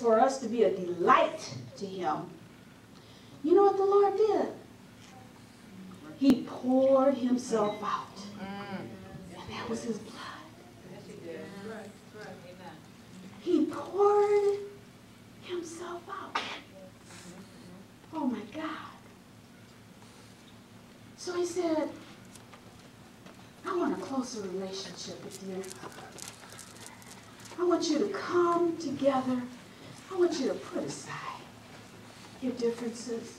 for us to be a delight to him, you know what the Lord did? He poured himself out. And that was his blood. He poured himself out. Oh my God. So he said, I want a closer relationship with you. I want you to come together. I want you to put aside your differences.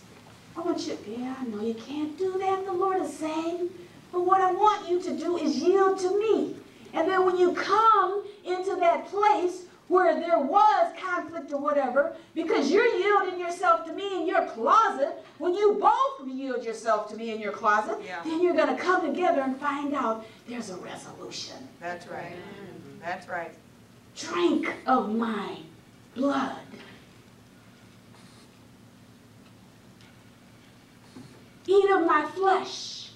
I want you, yeah, I know you can't do that, the Lord is saying, but what I want you to do is yield to me. And then when you come into that place where there was conflict or whatever, because you're yielding yourself to me in your closet, when you both yield yourself to me in your closet, then you're going to come together and find out there's a resolution. That's right. That's right. Drink of my blood. Eat of my flesh.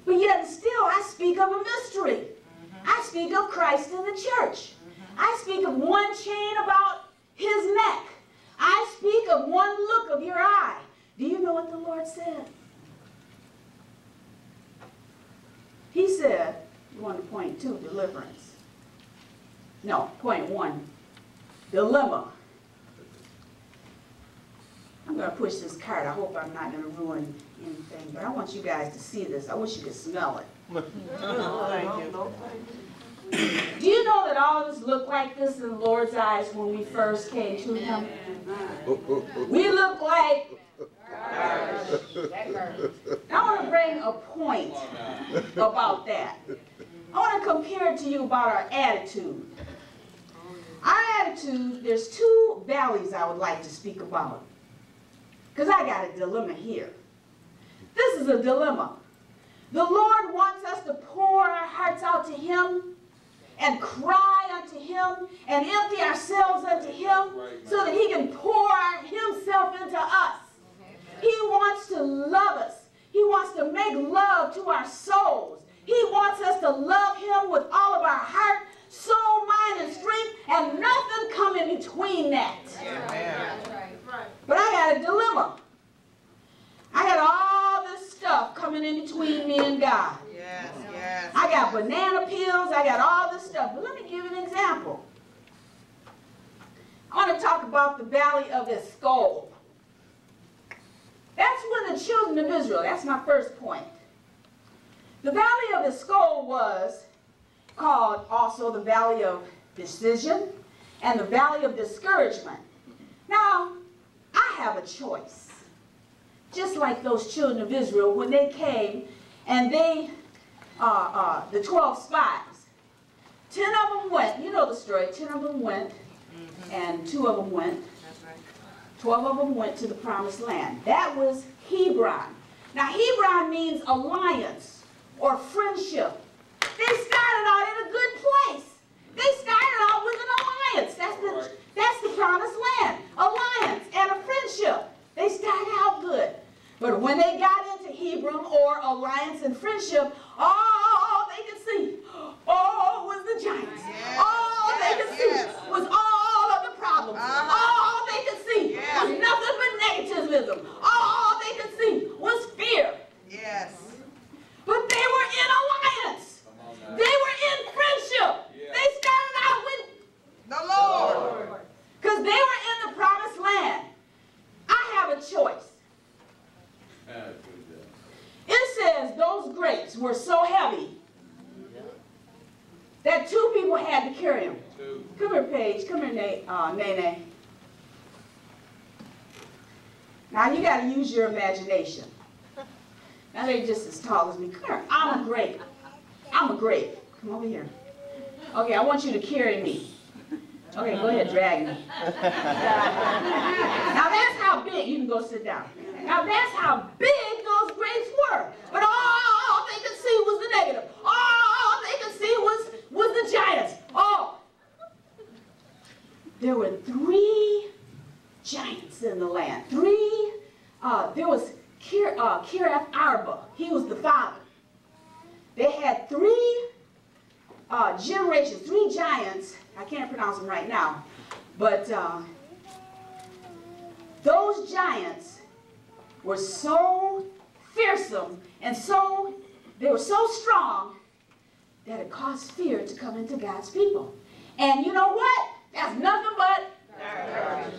But yet still I speak of a mystery. I speak of Christ in the church. I speak of one chain about his neck. I speak of one look of your eye. Do you know what the Lord said? He said, you want to point two, deliverance. No, point one, dilemma. I'm going to push this card. I hope I'm not going to ruin anything, but I want you guys to see this. I wish you could smell it. Thank you. Do you know that all of us look like this in the Lord's eyes when we first came to him? We look like garbage. I want to bring a point about that. I want to compare it to you about our attitude. Our attitude, there's two valleys I would like to speak about. Because I got a dilemma here. This is a dilemma. The Lord wants us to pour our hearts out to him and cry unto him and empty ourselves unto him so that he can pour himself into us. He wants to love us. He wants to make love to our souls. He wants us to love him with all of our heart, soul, mind, and strength, and nothing come in between that. But I got a dilemma. I got all this stuff coming in between me and God. Yes, yes. I got banana peels. I got all this stuff. But let me give you an example. I want to talk about the valley of Escol. That's when the children of Israel, that's my first point. The valley of Escol was called also the valley of decision and the valley of discouragement. Now, I have a choice. Just like those children of Israel when they came and they, the 12 spies, 10 of them went, you know the story, 10 of them went and 2 of them went. That's right. 12 of them went to the promised land. That was Hebron. Now Hebron means alliance or friendship. They started out in a good place. They started out with an alliance. That's the promised land. Alliance and a friendship. They started out good. But when they got into Hebron or alliance and friendship, all they could see, was the giants. All they could see was all of the problems. All they could see was nothing but negativism. All they could see was fear. Yes. But they were in alliance. They were in friendship. They started out with The Lord. because they were in the promised land. I have a choice. It says those grapes were so heavy that 2 people had to carry them. Come here, Paige. Come here, Nene. Now you got to use your imagination. Now they're just as tall as me. Come here. I'm a grape. I'm a grape. Come over here. Okay, I want you to carry me. Okay, go ahead, drag me. Now that's how big. You can go sit down. Now that's how big those grapes were. But all they could see was the negative. All they could see was the giants. There were 3 giants in the land. 3. There was Kirith Arba. He was the father. They had 3 generations, 3 giants. I can't pronounce them right now, but those giants were so fearsome and they were so strong that it caused fear to come into God's people. And you know what? That's nothing but garbage.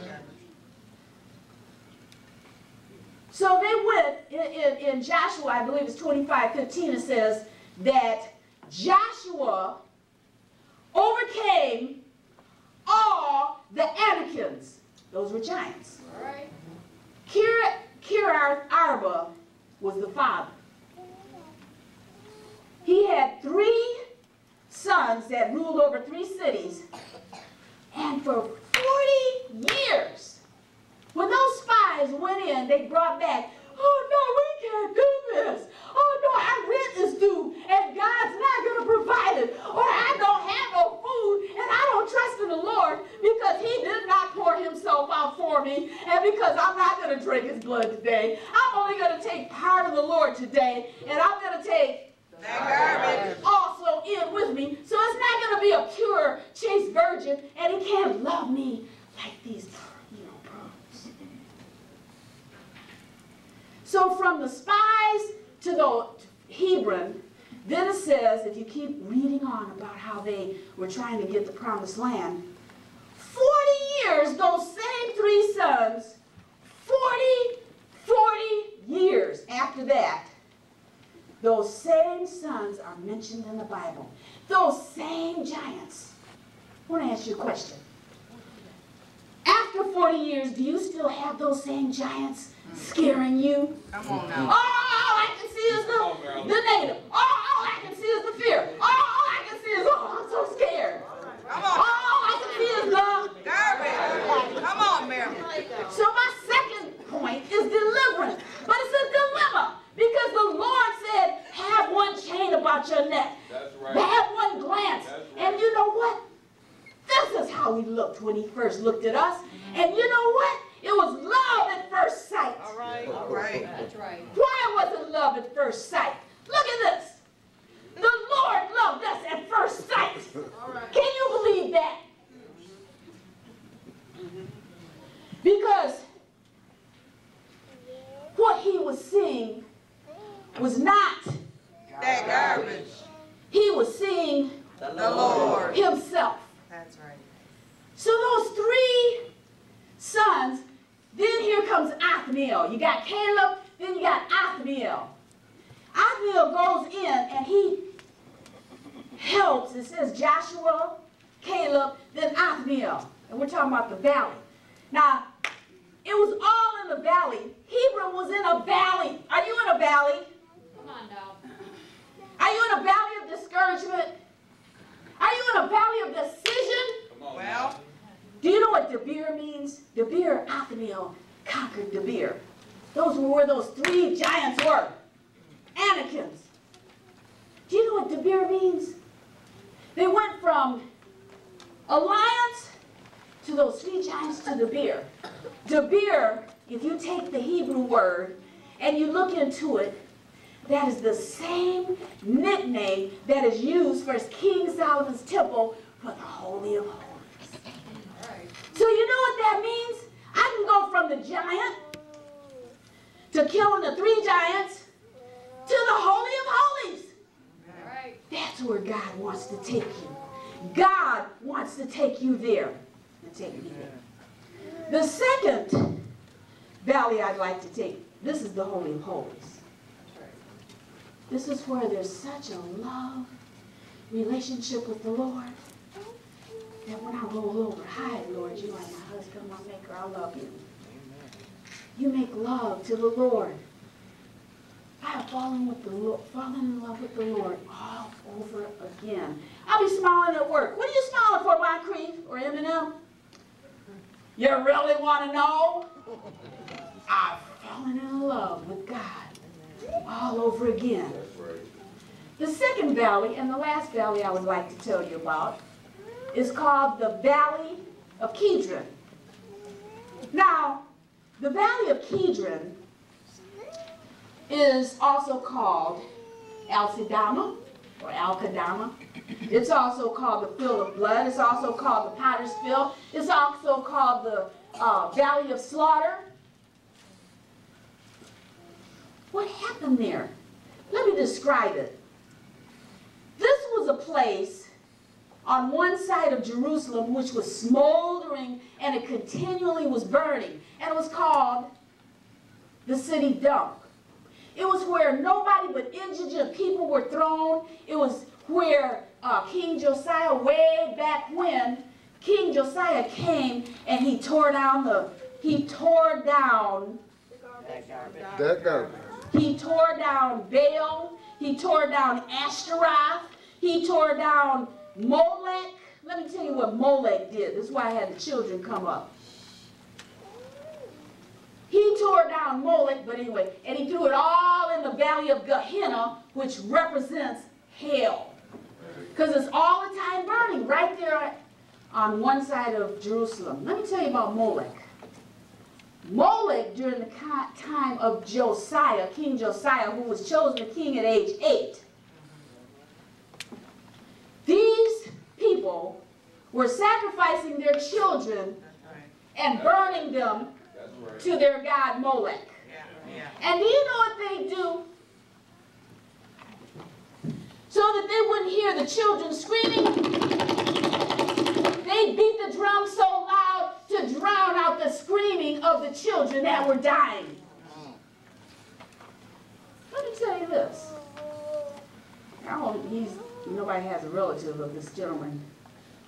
So they went, in Joshua, I believe it's 25:15, it says that Joshua overcame all the Anakims. Those were giants. All right. Arba was the father. He had 3 sons that ruled over 3 cities. And for 40 years, when those spies went in, they brought back, oh no, we can't do this. Oh no, our rent is due, and God's not going to provide it. Or I don't have no food, and I don't trust in the Lord because he did not pour himself out for me, and because I'm not going to drink his blood today. I'm only going to take part of the Lord today, and I'm going to take that garbage also in with me. So it's not going to be a pure, chaste virgin, and he can't love me like these, pearls. So from the spies to the Hebron, then it says, if you keep reading on about how they were trying to get the promised land, 40 years, those same 3 sons, 40 years after that, those same sons are mentioned in the Bible. Those same giants. I want to ask you a question. After 40 years, do you still have those same giants scaring you? Come on now. All I can see is the negative. All I can see is the fear. All I can see is, oh, I'm so scared. Come All on. I can see is the Garbage. Come on, Mary. So my second point is deliverance. But it's a dilemma. Because the Lord said, have one chain about your neck. That's right. Have one glance. That's right. And you know what? This is how he looked when he first looked at us. And you know what? It was love at first sight. All right. All right. That's right. Why was it love at first sight? Look at this. The Lord loved us at first sight. All right. Can you believe that? Because what he was seeing was not That garbage. he was seeing The Lord. himself. That's right. So those 3 sons, then here comes Othniel. You got Caleb, then you got Othniel. Othniel goes in and he helps. It says Joshua, Caleb, then Othniel. And we're talking about the valley. Now, it was all in the valley. Hebron was in a valley. Are you in a valley? Come on now. Are you in a valley of discouragement? Are you in a valley of decision? Come on. Well, Do you know what Debir means? Debir, Othniel conquered Debir. Those were where those 3 giants were. Anakims. Do you know what Debir means? They went from alliance to those 3 giants to Debir. Debir, if you take the Hebrew word and you look into it, that is the same nickname that is used for King Solomon's temple for the Holy of Holies. All right. So you know what that means? I can go from the giant to killing the 3 giants to the Holy of Holies. All right. That's where God wants to take you. God wants to take you there and take me there. The second valley I'd like to take, this is the Holy of Holies. This is where there's such a love relationship with the Lord that when I roll over, hi, Lord, you are my husband, my maker, I love you. You make love to the Lord. I have fallen in love with the Lord all over again. I'll be smiling at work. What are you smiling for, Moncrief or Eminem? You really want to know? I've fallen in love with God all over again. That's right. The second valley, and the last valley I would like to tell you about, is called the Valley of Kidron. Now, the Valley of Kidron is also called Al-Sidama or Al-Kadama. It's also called the Field of Blood. It's also called the Potter's Field. It's also called Valley of Slaughter. What happened there? Let me describe it. This was a place on one side of Jerusalem which was smoldering and it continually was burning. And it was called the city dump. It was where nobody but indigent people were thrown. It was where King Josiah, way back when, King Josiah came and he tore down Baal. He tore down Ashtaroth. He tore down Molech. Let me tell you what Molech did. This is why I had the children come up. He tore down Molech, but anyway, and he threw it all in the valley of Gehenna, which represents hell. Because it's all the time burning right there on one side of Jerusalem. Let me tell you about Molech. Molech, during the time of Josiah, King Josiah, who was chosen king at age 8, these people were sacrificing their children and burning them to their god Molech. And do you know what they do? So that they wouldn't hear the children screaming, they beat the drum so loud to drown out the screaming of the children that were dying. Let me tell you this. Nobody has a relative of this gentleman.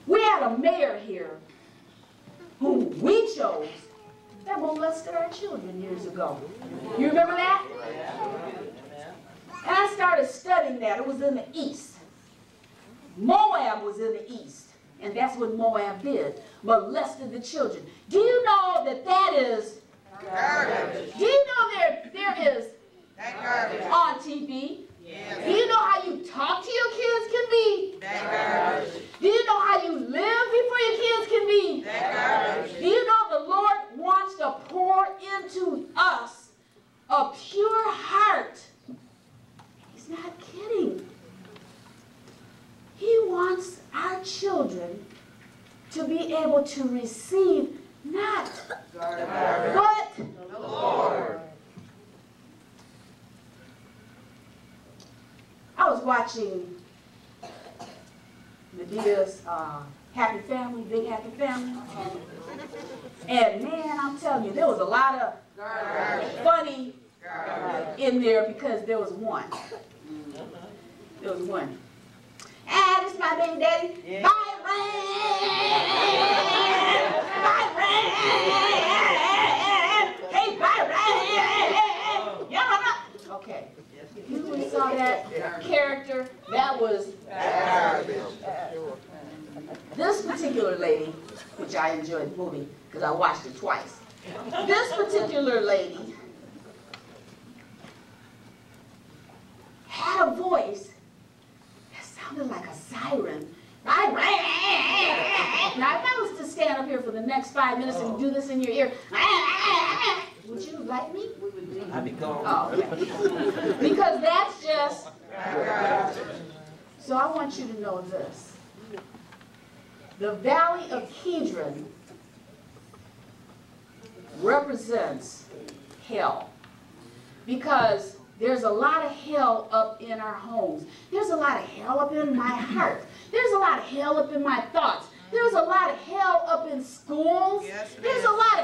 We had a mayor here whom we chose that molested our children years ago. You remember that? And I started studying that. It was in the east. Moab was in the east. And that's what Moab did. Molested the children. Do you know that that is garbage? Do you know there is garbage on TV? Yes. Do you know how you talk to your kids can be? Garbage. Do you know how you live before your kids can be? Garbage. Do you know the Lord wants to pour into us a pure heart? He's not kidding. He wants our children to be able to receive not garbage, but the Lord. I was watching Medea's Happy Family, Big Happy Family. And man, I'm telling you, there was a lot of funny in there because there was one. There was one. Ah, this is my baby daddy. Yeah. Byron! Hey, Byron! Yeah. Okay. If you really saw that character, that was this particular lady, which I enjoyed the movie because I watched it twice. This particular lady had a voice that sounded like a siren. Now, if I was to stand up here for the next 5 minutes and do this in your ear, would you like me? I'd be gone. Oh, okay. Because that's just... So I want you to know this. The Valley of Kidron represents hell. Because there's a lot of hell up in our homes. There's a lot of hell up in my heart. There's a lot of hell up in my thoughts. There's a lot of hell up in schools. There's a lot